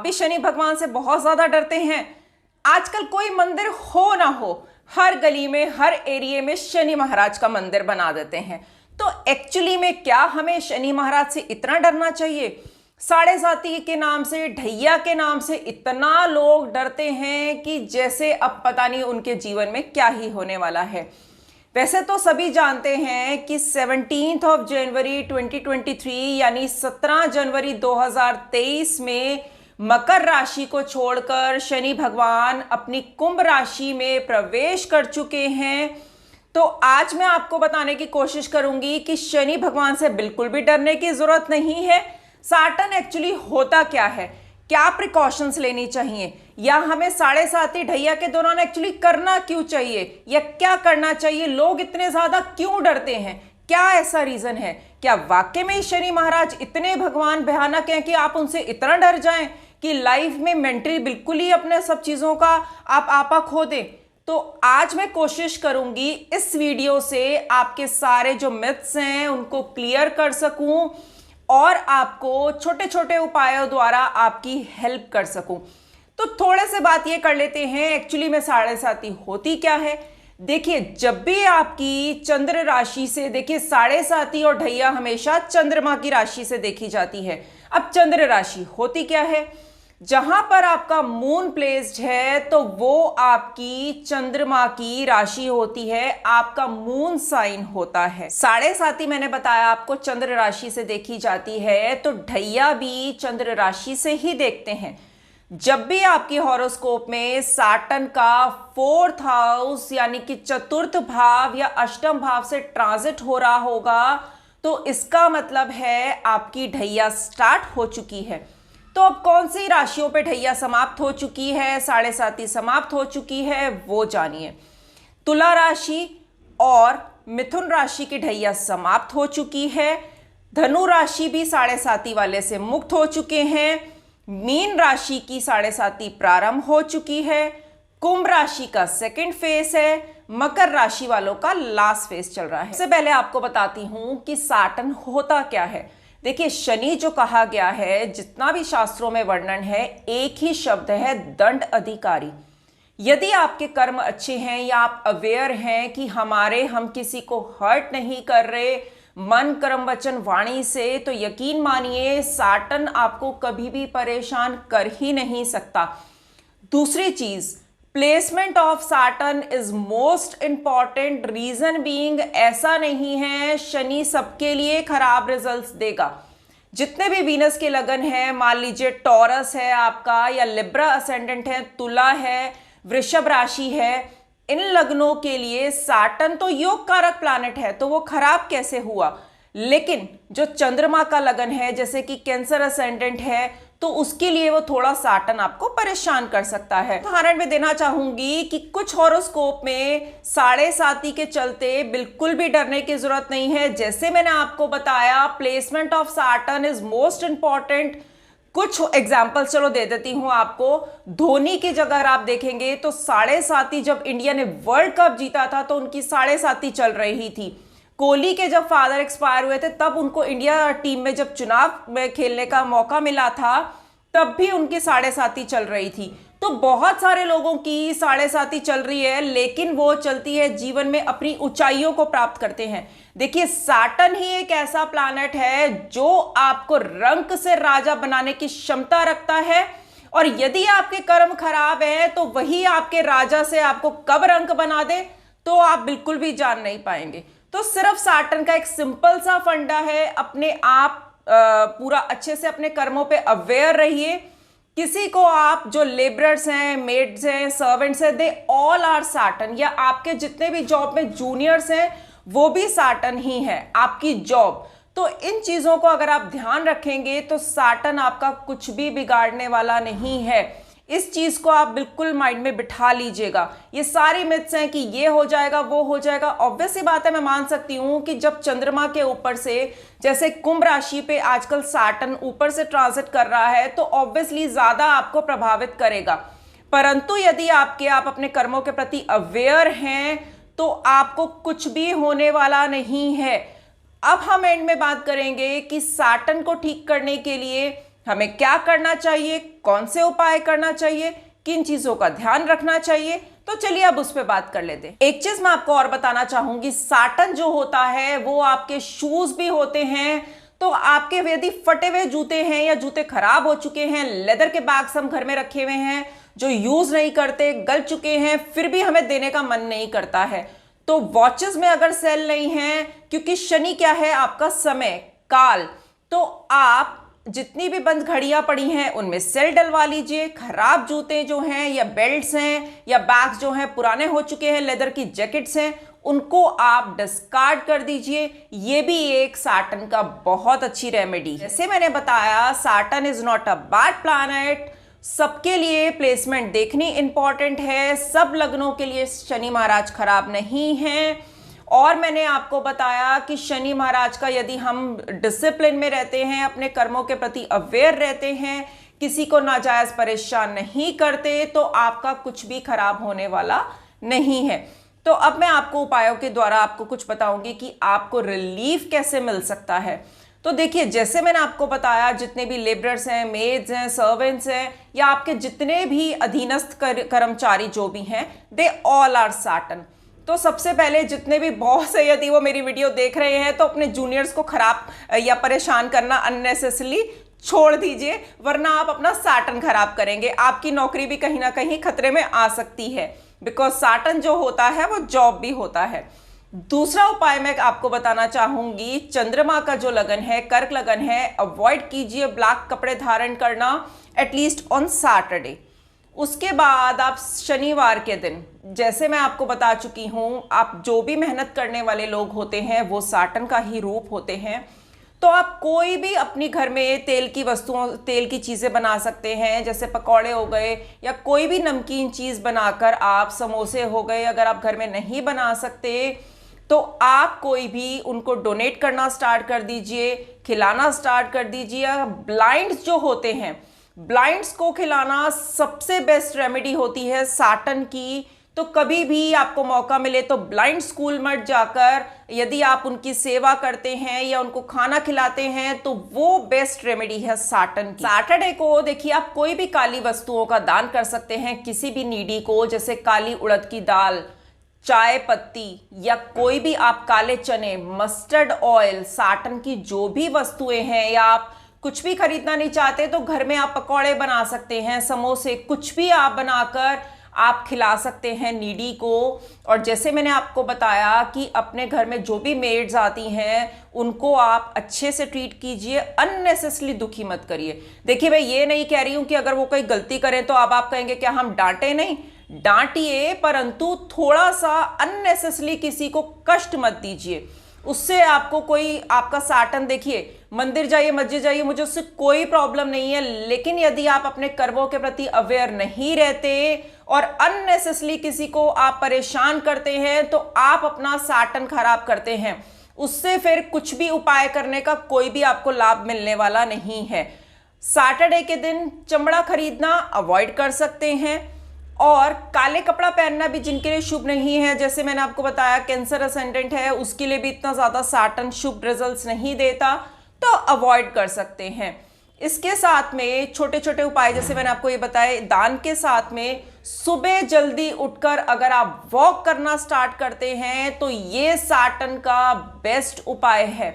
भी शनि भगवान से बहुत ज्यादा डरते हैं? आजकल कोई मंदिर हो ना हो, हर गली में, हर एरिया में शनि महाराज का मंदिर बना देते हैं। तो एक्चुअली में क्या हमें शनि महाराज से इतना डरना चाहिए? साढ़े साती के नाम से, ढैया के नाम से इतना लोग डरते हैं कि जैसे अब पता नहीं उनके जीवन में क्या ही होने वाला है। वैसे तो सभी जानते हैं कि 17 जनवरी 2023 यानी 17 जनवरी 2023 में मकर राशि को छोड़कर शनि भगवान अपनी कुंभ राशि में प्रवेश कर चुके हैं। तो आज मैं आपको बताने की कोशिश करूंगी कि शनि भगवान से बिल्कुल भी डरने की जरूरत नहीं है। सैटर्न एक्चुअली होता क्या है, क्या प्रिकॉशंस लेनी चाहिए, या हमें साढ़े साती ढैया के दौरान एक्चुअली करना क्यों चाहिए या क्या करना चाहिए, लोग इतने ज्यादा क्यों डरते हैं, क्या ऐसा रीजन है? क्या वाकई में शनि महाराज इतने भगवान भयानक हैं कि आप उनसे इतना डर जाएं कि लाइफ में मेंटली बिल्कुल ही अपने सब चीजों का आप आपा खो दें? तो आज मैं कोशिश करूंगी इस वीडियो से आपके सारे जो मिथ्स हैं उनको क्लियर कर सकूं और आपको छोटे छोटे उपायों द्वारा आपकी हेल्प कर सकूं। तो थोड़े से बात ये कर लेते हैं एक्चुअली में साढ़े साती होती क्या है। देखिए, जब भी आपकी चंद्र राशि से, देखिए साढ़े साती और ढैया हमेशा चंद्रमा की राशि से देखी जाती है। अब चंद्र राशि होती क्या है? जहां पर आपका मून प्लेस्ड है तो वो आपकी चंद्रमा की राशि होती है, आपका मून साइन होता है। साढ़े साती मैंने बताया आपको चंद्र राशि से देखी जाती है, तो ढैया भी चंद्र राशि से ही देखते हैं। जब भी आपकी हॉरोस्कोप में सैटर्न का 4th हाउस यानी कि चतुर्थ भाव या अष्टम भाव से ट्रांजिट हो रहा होगा तो इसका मतलब है आपकी ढैया स्टार्ट हो चुकी है। तो अब कौन सी राशियों पे ढैया समाप्त हो चुकी है, साढ़े साती समाप्त हो चुकी है, वो जानिए। तुला राशि और मिथुन राशि की ढैया समाप्त हो चुकी है। धनु राशि भी साढ़े साती वाले से मुक्त हो चुके हैं। मीन राशि की साढ़े साती प्रारंभ हो चुकी है। कुंभ राशि का सेकंड फेज है। मकर राशि वालों का लास्ट फेज चल रहा है। सबसे पहले आपको बताती हूं कि सैटर्न होता क्या है। देखिए, शनि जो कहा गया है, जितना भी शास्त्रों में वर्णन है, एक ही शब्द है, दंड अधिकारी। यदि आपके कर्म अच्छे हैं या आप अवेयर हैं कि हम किसी को हर्ट नहीं कर रहे मन कर्म वचन वाणी से, तो यकीन मानिए सैटर्न आपको कभी भी परेशान कर ही नहीं सकता। दूसरी चीज, placement of Saturn is most important. Reason being, ऐसा नहीं है शनि सबके लिए खराब रिजल्ट्स देगा। जितने भी वीनस के लगन है, मान लीजिए टॉरस है आपका, या लिब्रा असेंडेंट है, तुला है, वृषभ राशि है, इन लग्नों के लिए सैटर्न तो योग कारक प्लैनेट है, तो वो खराब कैसे हुआ? लेकिन जो चंद्रमा का लगन है, जैसे कि कैंसर असेंडेंट है, तो उसके लिए वो थोड़ा सैटर्न आपको परेशान कर सकता है। उदाहरण में देना चाहूंगी कि कुछ हॉरोस्कोप में साढ़े साती के चलते बिल्कुल भी डरने की जरूरत नहीं है। जैसे मैंने आपको बताया, placement of Saturn is most important. कुछ एग्जाम्पल्स चलो दे देती हूं आपको। धोनी की जगह अगर आप देखेंगे तो साढ़े साती, जब इंडिया ने वर्ल्ड कप जीता था तो उनकी साढ़े साती चल रही थी। कोहली के जब फादर एक्सपायर हुए थे तब उनको इंडिया टीम में जब चुनाव में खेलने का मौका मिला था तब भी उनकी साढ़े साती चल रही थी। तो बहुत सारे लोगों की साढ़े साती चल रही है, लेकिन वो चलती है, जीवन में अपनी ऊंचाइयों को प्राप्त करते हैं। देखिए, सैटर्न ही एक ऐसा प्लैनेट है जो आपको रंक से राजा बनाने की क्षमता रखता है, और यदि आपके कर्म खराब है तो वही आपके राजा से आपको कब रंक बना दे तो आप बिल्कुल भी जान नहीं पाएंगे। तो सिर्फ सैटर्न का एक सिंपल सा फंडा है, अपने आप पूरा अच्छे से अपने कर्मों पे अवेयर रहिए। किसी को आप जो लेबरर्स हैं, मेड्स हैं, सर्वेंट्स हैं, दे ऑल आर सैटर्न, या आपके जितने भी जॉब में जूनियर्स हैं वो भी सैटर्न ही है, आपकी जॉब। तो इन चीजों को अगर आप ध्यान रखेंगे तो सैटर्न आपका कुछ भी बिगाड़ने वाला नहीं है। इस चीज को आप बिल्कुल माइंड में बिठा लीजिएगा। ये सारी मिथ्स हैं कि ये हो जाएगा, वो हो जाएगा। ऑब्वियस सी बात है, मैं मान सकती हूं कि जब चंद्रमा के ऊपर से, जैसे कुंभ राशि पे आजकल सैटर्न ऊपर से ट्रांजिट कर रहा है, तो ऑब्वियसली ज्यादा आपको प्रभावित करेगा। परंतु यदि आप अपने कर्मों के प्रति अवेयर हैं तो आपको कुछ भी होने वाला नहीं है। अब हम एंड में बात करेंगे कि सैटर्न को ठीक करने के लिए हमें क्या करना चाहिए, कौन से उपाय करना चाहिए, किन चीजों का ध्यान रखना चाहिए, तो चलिए अब उस पर बात कर लेते हैं। एक चीज मैं आपको और बताना चाहूंगी, साटन जो होता है वो आपके शूज भी होते हैं। तो आपके यदि फटे हुए जूते हैं या जूते खराब हो चुके हैं, लेदर के बैग्स हम घर में रखे हुए हैं जो यूज नहीं करते, गल चुके हैं, फिर भी हमें देने का मन नहीं करता है, तो वॉचेस में अगर सेल नहीं है, क्योंकि शनि क्या है आपका समय काल, तो आप जितनी भी बंद घड़ियां पड़ी हैं उनमें सेल डलवा लीजिए। खराब जूते जो हैं या बेल्ट्स हैं या बैग्स जो हैं पुराने हो चुके हैं, लेदर की जैकेट्स हैं, उनको आप डिस्कार्ड कर दीजिए। ये भी एक साटन का बहुत अच्छी रेमेडी। जैसे मैंने बताया, satin is not a bad planet. सबके लिए प्लेसमेंट देखनी इंपॉर्टेंट है। सब लग्नों के लिए शनि महाराज खराब नहीं हैं। और मैंने आपको बताया कि शनि महाराज का यदि हम डिसिप्लिन में रहते हैं, अपने कर्मों के प्रति अवेयर रहते हैं, किसी को नाजायज परेशान नहीं करते, तो आपका कुछ भी खराब होने वाला नहीं है। तो अब मैं आपको उपायों के द्वारा आपको कुछ बताऊंगी कि आपको रिलीफ कैसे मिल सकता है। तो देखिए, जैसे मैंने आपको बताया, जितने भी लेबरर्स हैं, मेड्स हैं, सर्वेंट्स हैं, या आपके जितने भी अधीनस्थ कर्मचारी जो भी हैं, दे ऑल आर साटन। तो सबसे पहले जितने भी बॉस है, यदि वो मेरी वीडियो देख रहे हैं, तो अपने जूनियर्स को खराब या परेशान करना अननेसेसरली छोड़ दीजिए, वरना आप अपना साटन खराब करेंगे। आपकी नौकरी भी कहीं ना कहीं खतरे में आ सकती है, बिकॉज साटन जो होता है वो जॉब भी होता है। दूसरा उपाय मैं आपको बताना चाहूंगी, चंद्रमा का जो लगन है, कर्क लगन है, अवॉइड कीजिए ब्लैक कपड़े धारण करना एटलीस्ट ऑन सैटरडे। उसके बाद आप शनिवार के दिन, जैसे मैं आपको बता चुकी हूं, आप जो भी मेहनत करने वाले लोग होते हैं वो साटन का ही रूप होते हैं। तो आप कोई भी अपनी घर में तेल की वस्तुओं, तेल की चीज़ें बना सकते हैं, जैसे पकौड़े हो गए या कोई भी नमकीन चीज़ बनाकर आप, समोसे हो गए, अगर आप घर में नहीं बना सकते तो आप कोई भी उनको डोनेट करना स्टार्ट कर दीजिए, खिलाना स्टार्ट कर दीजिए। ब्लाइंड्स जो होते हैं, ब्लाइंड्स को खिलाना सबसे बेस्ट रेमेडी होती है साटन की। तो कभी भी आपको मौका मिले तो ब्लाइंड स्कूल मत जाकर यदि आप उनकी सेवा करते हैं या उनको खाना खिलाते हैं, तो वो बेस्ट रेमेडी है साटन की। सैटरडे को देखिए, आप कोई भी काली वस्तुओं का दान कर सकते हैं किसी भी नीडी को, जैसे काली उड़द की दाल, चाय पत्ती, या कोई भी आप काले चने, मस्टर्ड ऑयल, साटन की जो भी वस्तुएं हैं, या आप कुछ भी खरीदना नहीं चाहते तो घर में आप पकौड़े बना सकते हैं, समोसे, कुछ भी आप बनाकर आप खिला सकते हैं नीडी को। और जैसे मैंने आपको बताया कि अपने घर में जो भी मेड्स आती हैं उनको आप अच्छे से ट्रीट कीजिए, अननेसेसरली दुखी मत करिए। देखिए, मैं ये नहीं कह रही हूं कि अगर वो कोई गलती करें तो अब आप कहेंगे क्या हम डांटे नहीं, डांटिए, परंतु थोड़ा सा अननेसेसरली किसी को कष्ट मत दीजिए। उससे आपको कोई, आपका साटन, देखिए, मंदिर जाइए, मस्जिद जाइए, मुझे उससे कोई प्रॉब्लम नहीं है, लेकिन यदि आप अपने कर्मों के प्रति अवेयर नहीं रहते और अननेसेसरली किसी को आप परेशान करते हैं, तो आप अपना साटन खराब करते हैं। उससे फिर कुछ भी उपाय करने का कोई भी आपको लाभ मिलने वाला नहीं है। सैटरडे के दिन चमड़ा खरीदना अवॉइड कर सकते हैं, और काले कपड़ा पहनना भी जिनके लिए शुभ नहीं है, जैसे मैंने आपको बताया कैंसर असेंडेंट है, उसके लिए भी इतना ज्यादा साटन शुभ रिजल्ट्स नहीं देता, तो अवॉइड कर सकते हैं। इसके साथ में छोटे छोटे उपाय, जैसे मैंने आपको ये बताया, दान के साथ में सुबह जल्दी उठकर अगर आप वॉक करना स्टार्ट करते हैं तो ये साटन का बेस्ट उपाय है।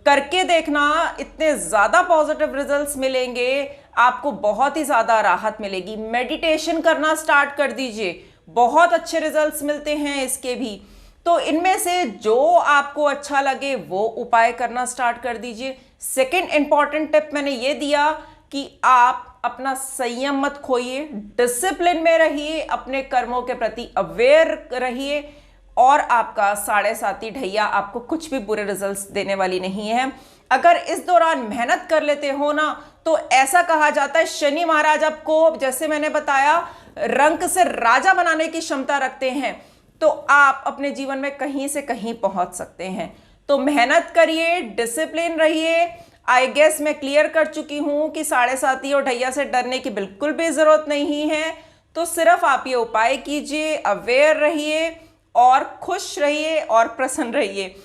करके देखना, इतने ज्यादा पॉजिटिव रिजल्ट्स मिलेंगे, आपको बहुत ही ज्यादा राहत मिलेगी। मेडिटेशन करना स्टार्ट कर दीजिए, बहुत अच्छे रिजल्ट्स मिलते हैं इसके भी। तो इनमें से जो आपको अच्छा लगे वो उपाय करना स्टार्ट कर दीजिए। सेकंड इंपॉर्टेंट टिप मैंने ये दिया कि आप अपना संयम मत खोइए, डिसिप्लिन में रहिए, अपने कर्मों के प्रति अवेयर रहिए, और आपका 7.5 ढैया आपको कुछ भी बुरे रिजल्ट्स देने वाली नहीं है। अगर इस दौरान मेहनत कर लेते हो ना, तो ऐसा कहा जाता है शनि महाराज आपको, जैसे मैंने बताया, रंक से राजा बनाने की क्षमता रखते हैं, तो आप अपने जीवन में कहीं से कहीं पहुंच सकते हैं। तो मेहनत करिए, डिसिप्लिन रहिए। आई गेस मैं क्लियर कर चुकी हूं कि 7.5 और ढैया से डरने की बिल्कुल भी जरूरत नहीं है। तो सिर्फ आप ये उपाय कीजिए, अवेयर रहिए और खुश रहिए और प्रसन्न रहिए।